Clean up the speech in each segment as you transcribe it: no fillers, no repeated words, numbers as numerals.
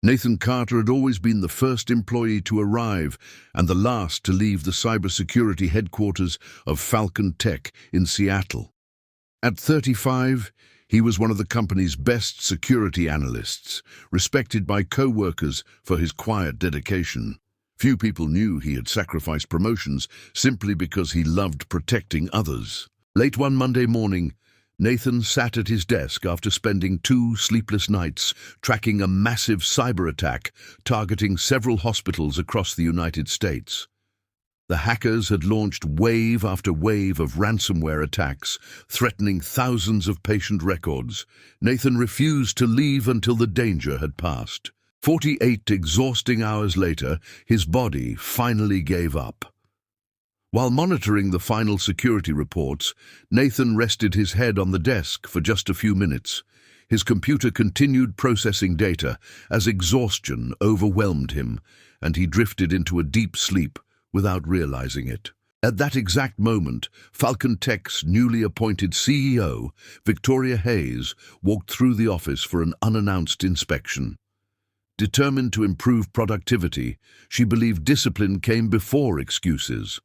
Nathan Carter had always been the first employee to arrive and the last to leave the cybersecurity headquarters of Falcon Tech in Seattle. At 35, he was one of the company's best security analysts, respected by co-workers for his quiet dedication. Few people knew he had sacrificed promotions simply because he loved protecting others. Late one Monday morning, Nathan sat at his desk after spending 2 sleepless nights tracking a massive cyberattack targeting several hospitals across the United States. The hackers had launched wave after wave of ransomware attacks, threatening thousands of patient records. Nathan refused to leave until the danger had passed. 48 exhausting hours later, his body finally gave up. While monitoring the final security reports, Nathan rested his head on the desk for just a few minutes. His computer continued processing data as exhaustion overwhelmed him, and he drifted into a deep sleep without realizing it. At that exact moment, Falcon Tech's newly appointed CEO, Victoria Hayes, walked through the office for an unannounced inspection. Determined to improve productivity, she believed discipline came before excuses.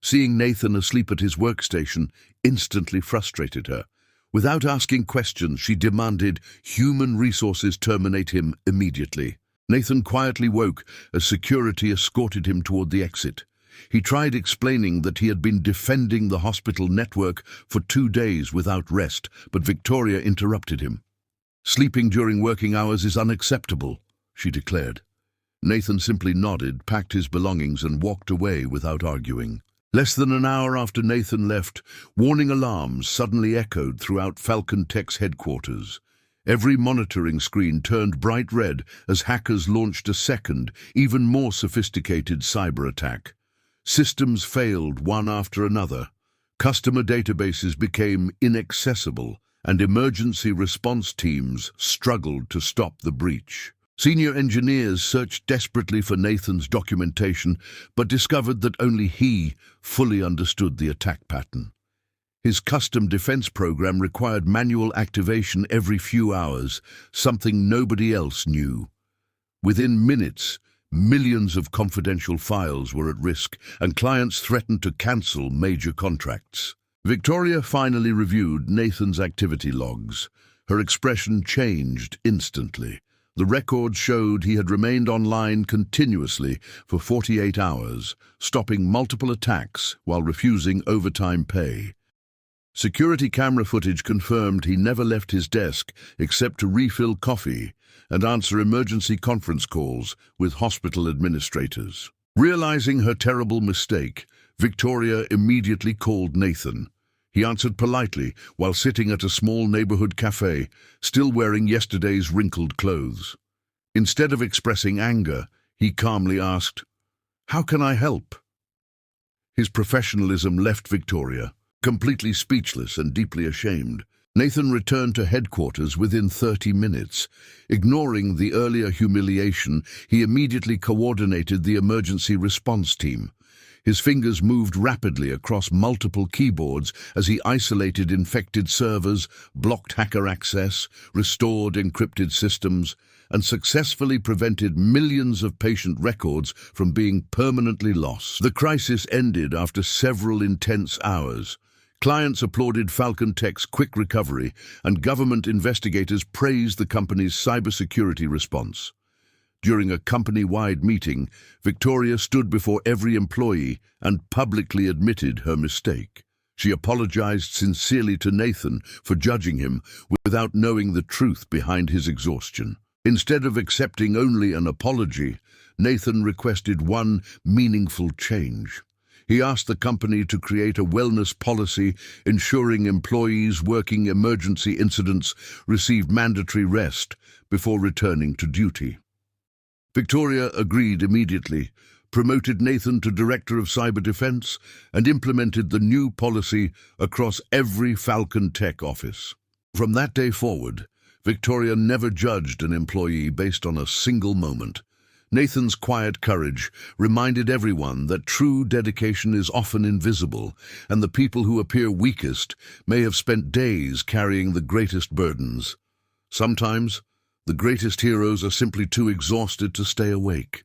Seeing Nathan asleep at his workstation instantly frustrated her. Without asking questions, she demanded human resources terminate him immediately. Nathan quietly woke as security escorted him toward the exit. He tried explaining that he had been defending the hospital network for 2 days without rest, but Victoria interrupted him. "Sleeping during working hours is unacceptable," she declared. Nathan simply nodded, packed his belongings, and walked away without arguing. Less than an hour after Nathan left, warning alarms suddenly echoed throughout Falcon Tech's headquarters. Every monitoring screen turned bright red as hackers launched a second, even more sophisticated cyberattack. Systems failed one after another. Customer databases became inaccessible, and emergency response teams struggled to stop the breach. Senior engineers searched desperately for Nathan's documentation, but discovered that only he fully understood the attack pattern. His custom defense program required manual activation every few hours, something nobody else knew. Within minutes, millions of confidential files were at risk, and clients threatened to cancel major contracts. Victoria finally reviewed Nathan's activity logs. Her expression changed instantly. The records showed he had remained online continuously for 48 hours, stopping multiple attacks while refusing overtime pay. Security camera footage confirmed he never left his desk except to refill coffee and answer emergency conference calls with hospital administrators. Realizing her terrible mistake, Victoria immediately called Nathan. He answered politely while sitting at a small neighborhood cafe, still wearing yesterday's wrinkled clothes. Instead of expressing anger, he calmly asked, "How can I help?" His professionalism left Victoria, completely speechless and deeply ashamed. Nathan returned to headquarters within 30 minutes. Ignoring the earlier humiliation, he immediately coordinated the emergency response team. His fingers moved rapidly across multiple keyboards as he isolated infected servers, blocked hacker access, restored encrypted systems, and successfully prevented millions of patient records from being permanently lost. The crisis ended after several intense hours. Clients applauded Falcon Tech's quick recovery, and government investigators praised the company's cybersecurity response. During a company-wide meeting, Victoria stood before every employee and publicly admitted her mistake. She apologized sincerely to Nathan for judging him without knowing the truth behind his exhaustion. Instead of accepting only an apology, Nathan requested one meaningful change. He asked the company to create a wellness policy ensuring employees working emergency incidents received mandatory rest before returning to duty. Victoria agreed immediately, promoted Nathan to Director of Cyber Defense, and implemented the new policy across every Falcon Tech office. From that day forward, Victoria never judged an employee based on a single moment. Nathan's quiet courage reminded everyone that true dedication is often invisible, and the people who appear weakest may have spent days carrying the greatest burdens. Sometimes, The greatest heroes are simply too exhausted to stay awake.